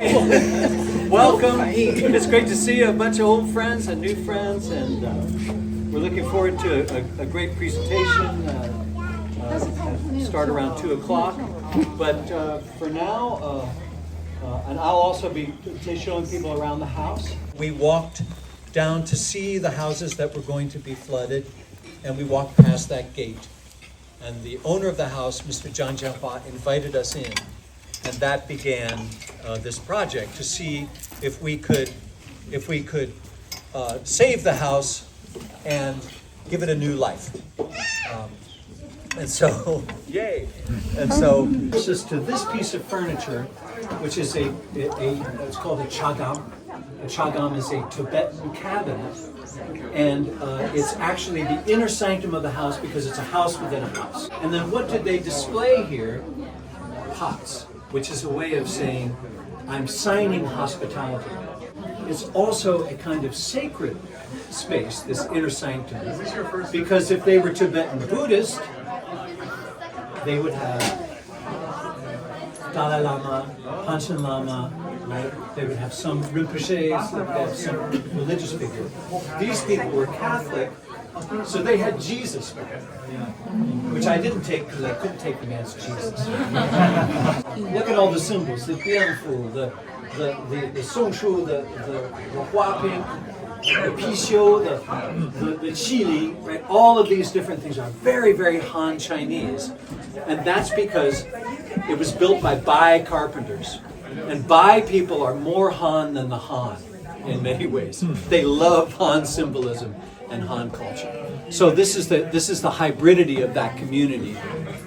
Welcome. It's great to see a bunch of old friends and new friends, and we're looking forward to a great presentation. Start around 2 o'clock. But for now, and I'll also be showing people around the house. We walked down to see the houses that were going to be flooded, and we walked past that gate. And the owner of the house, Mr. Zhang Jianhua, invited us in. And that began this project to see if we could save the house and give it a new life. And so, yay! And so, this is to this piece of furniture, which is it's called a chagam. A chagam is a Tibetan cabinet, and it's actually the inner sanctum of the house because it's a house within a house. And then what did they display here? Pots, which is a way of saying, I'm signing hospitality. It's also a kind of sacred space, this inner sanctum, because if they were Tibetan Buddhist, they would have Dalai Lama, Panchen Lama, right? They would have some Rinpoches, they would have some religious figure. These people were Catholic, so they had Jesus, which I didn't take because I couldn't take the man's Jesus. Look at all the symbols, the bianfu, the songshu, the huaping, the pishu, the chili, right? All of these different things are very, very Han Chinese. And that's because it was built by Bai carpenters. And Bai people are more Han than the Han in many ways. They love Han symbolism and Han culture. So this is the hybridity of that community,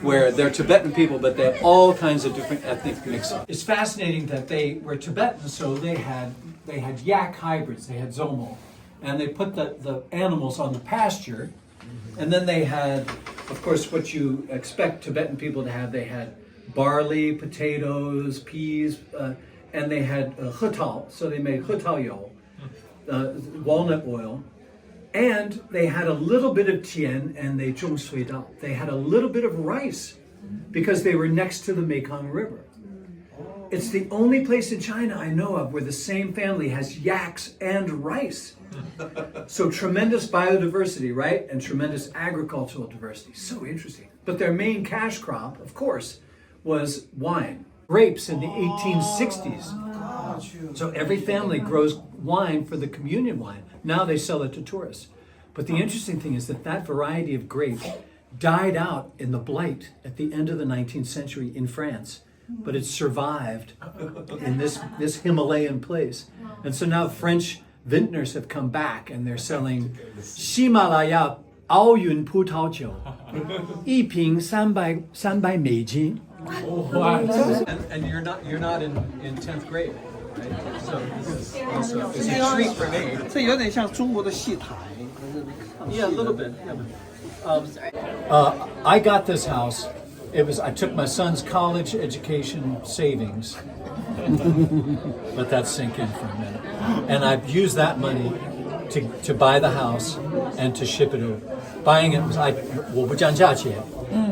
where they're Tibetan people, but they have all kinds of different ethnic mix-ups. It's fascinating that they were Tibetan, so they had yak hybrids, they had zomo, and they put the animals on the pasture, and then they had, of course, what you expect Tibetan people to have. They had barley, potatoes, peas, and they had hetao, so they made hetao yo, walnut oil. And they had a little bit of tian, and they zhong sui dao. They had a little bit of rice because they were next to the Mekong River. It's the only place in China I know of where the same family has yaks and rice. So tremendous biodiversity, right? And tremendous agricultural diversity. So interesting. But their main cash crop, of course, was wine. Grapes in the 1860s. So every family grows wine for the communion wine. Now they sell it to tourists. But the interesting thing is that variety of grape died out in the blight at the end of the 19th century in France. But it survived in this Himalayan place. And so now French vintners have come back and they're selling Himalaya 奥运葡萄酒一瓶300美金 And you're not in 10th grade, right? So it's a treat for me. 这有点像中国的戏台。 Yeah, a little bit. I got this house. I took my son's college education savings. Let that sink in for a minute. And I've used that money to buy the house and to ship it over. Buying it was 我不讲价钱,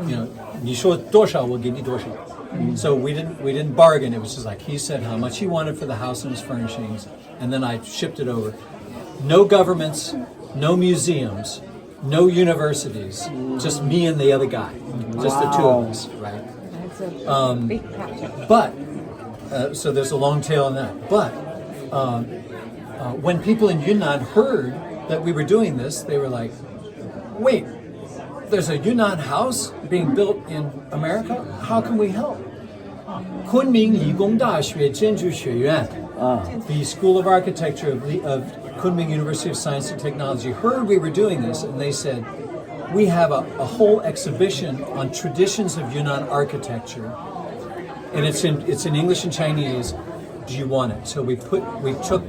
you know, 你说多少我给你多少. So we didn't bargain. It was just like he said how much he wanted for the house and his furnishings, and then I shipped it over. No governments, no museums, no universities, just me and the other guy, just the two of us, right? That's a big project. But so there's a long tail on that. But when people in Yunnan heard that we were doing this, they were like, "Wait, there's a Yunnan house being built in America? How can we help?" Kunming 理工大学建筑学院, the School of Architecture of Kunming University of Science and Technology, heard we were doing this, and they said, "We have a whole exhibition on traditions of Yunnan architecture, and it's in English and Chinese. Do you want it?" So we took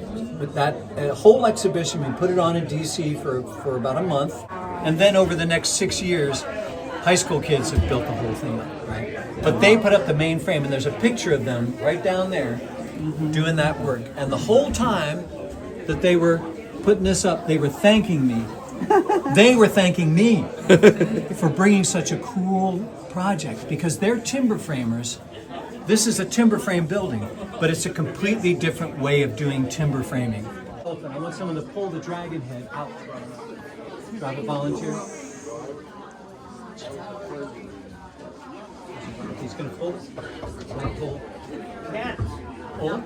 that whole exhibition, we put it on in DC for about a month. And then over the next 6 years, high school kids have built the whole thing up, right? But they put up the main frame, and there's a picture of them right down there doing that work. And the whole time that they were putting this up, they were thanking me. They were thanking me for bringing such a cool project, because they're timber framers This is a timber frame building, but it's a completely different way of doing timber framing. I want someone to pull the dragon head out. Do I have a volunteer? He's going to pull it. Pull. Pull.